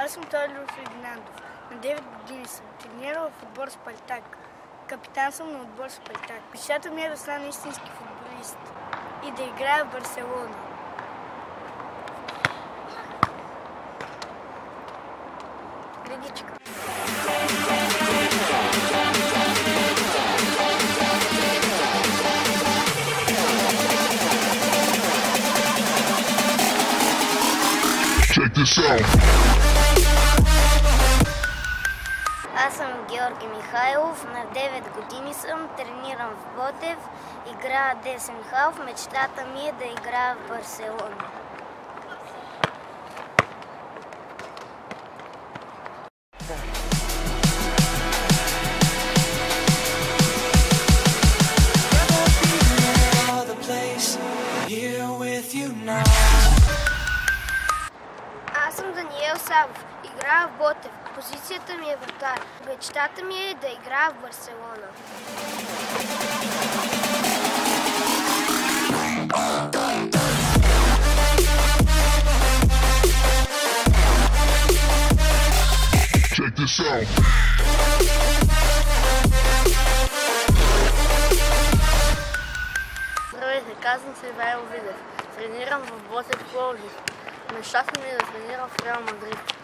Аз съм Тодор Фердинандов. На 9 години съм. Тренирал в отбор Спартак. Капитан съм на отбор Спартак. Мечтата ми е да стана истински футболист и да играя в Барселона. Градичка. Check this out. Аз съм Георги Михайлов, на 9 години съм, тренирам в Ботев, играя десен халф, мечтата ми е да играя в Барселона. Аз съм Даниел Савов. Играя в Ботев. Позицията ми е вратар. Мечтата ми е да играя в Барселона. Check this out. Здравейте, казвам се Ивайло Видев. Тренирам в Ботев Пловдив. Мечтата ми е да тренирам в Реал Мадрид.